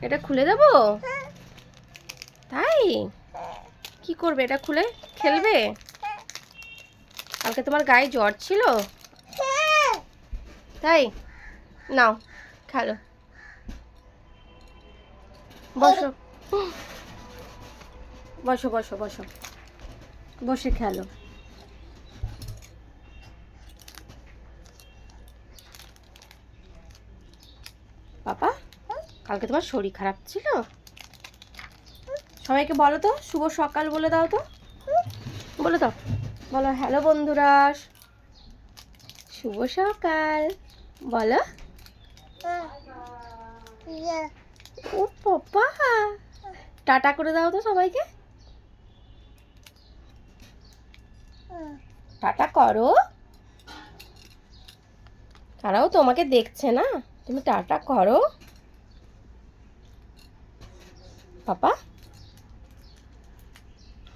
এটা খুলে দেবো? তাই কি করবে এটা খুলে? খেলবে? কালকে তোমার গায়ে জ্বর ছিল তাই? নাও খেলো, বসো বসো বসো বসো, বসে খেলো। বাবা কালকে তোমার শরীর খারাপ ছিল? সবাইকে বলো তো শুভ সকাল বলে দাও তো, বলে দাও, বলো হ্যালো বন্ধুরা শুভ সকাল বলো। ও বাবা, টাটা করে দাও তো সবাইকে, টাটা করো। তারাও তোমাকে দেখছে না, তুমি টাটা করো। পাপা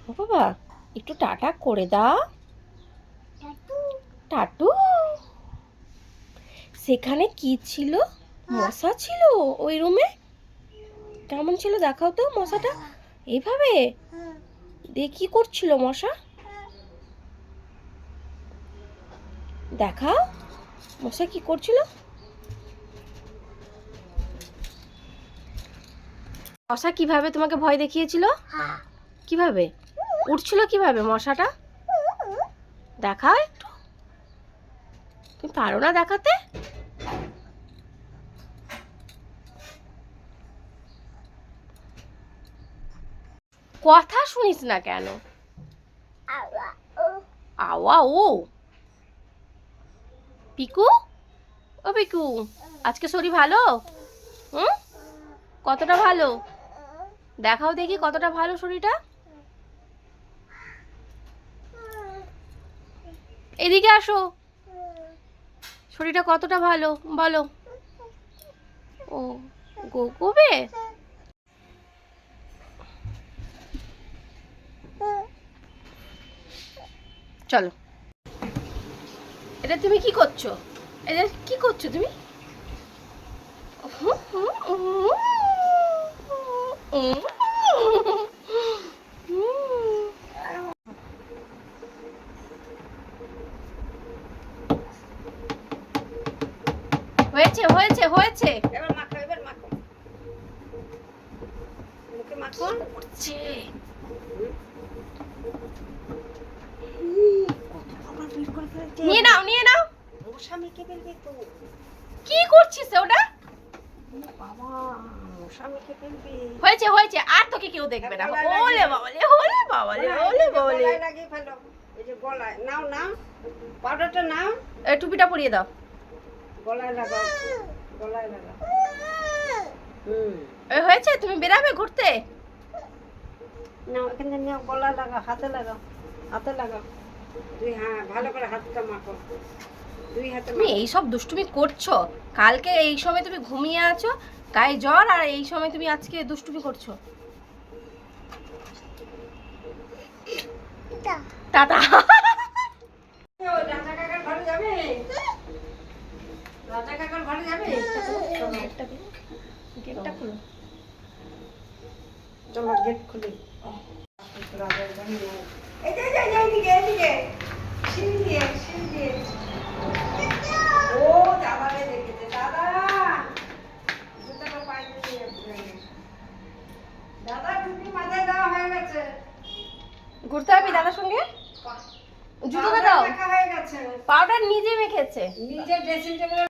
ও বাবা একটু টাটা করে দাও। টাটু। সেখানে কি ছিল? মশা ছিল ওই রুমে? কেমন ছিল দেখাও তো মশাটা। এইভাবে দিয়ে কি করছিল মশা? দেখাও মশা কি করছিল। মশা কিভাবে তোমাকে ভয় দেখিয়েছিল? কিভাবে উঠছিল কিভাবে মশাটা? দেখাও একটু, তুমি পারো না দেখাতে? কথা শুনিস না কেন? আওয়া ও পিকু, ও পিকু আজকে শরীর ভালো? হুম, কতটা ভালো দেখাও দেখি, কতটা ভালো শরীরটা। এদিকে আসো, শরীরটা কতটা ভালো বলো। ও গোবে, চলো। এটা তুমি কি করছো? এটা কি করছো তুমি? হয়েছে হয়েছে হয়েছে, এবার মাখো, এবার মাখো, মুখে মাখো। করছে নিয়ে নাও নিয়ে নাও। মশা মেখে ফেলবে তো। কি করছিস ওটা? বাবা মশা মেখে ফেলবে। হয়েছে হয়েছে, আর তোকে কেউ দেখবে না। ওলে বাবালে ওলে বাবালে ওলে বাবালে। গলায় লাগিয়ে ফেলো, এই যে গলায় নাও, নাও পাউডারটা নাও, এই টুপিটা পরিয়ে দাও। গলায় লাগাও, গলায় লাগাও। এই হয়েছে, তুমি বেরাবে ঘুরতে? নাও এখানে নাও, গলায় লাগাও, হাতে লাগাও, হাতে লাগাও। দুই, হ্যাঁ ভালো করে হাতটা মাখো, দুই হাতে তুমি এই সব দুষ্টুমি করছো? কালকে এই সময় তুমি ঘুমিয়ে আছো, গায়ে জ্বর, আর এই সময় তুমি আজকে দুষ্টুমি করছো। টাটা। রাজা কাকার ঘরে যাবে? রাজা কাকার ঘরে যাবে? গেটটা খুলো। চলো গেট খুলি। রাজার ঘরে যাবে। এই যে, এইদিকে, এইদিকে। সিঁড়ি দিয়ে, সিঁড়ি দিয়ে। ও দাদারে দেখেছে, দাদা। জুতোটা পায়ে দিয়ে ঘুরে গেছে। দাদা টুপি মাথায় দেওয়া হয়ে গেছে। ঘুরতে হবে দাদার সঙ্গে? জুতোটা পাউডার দাও। মাখা হয়ে গেছে। পাউডার নিজে মেখেছে। নিজের ড্রেসিং টেবিলে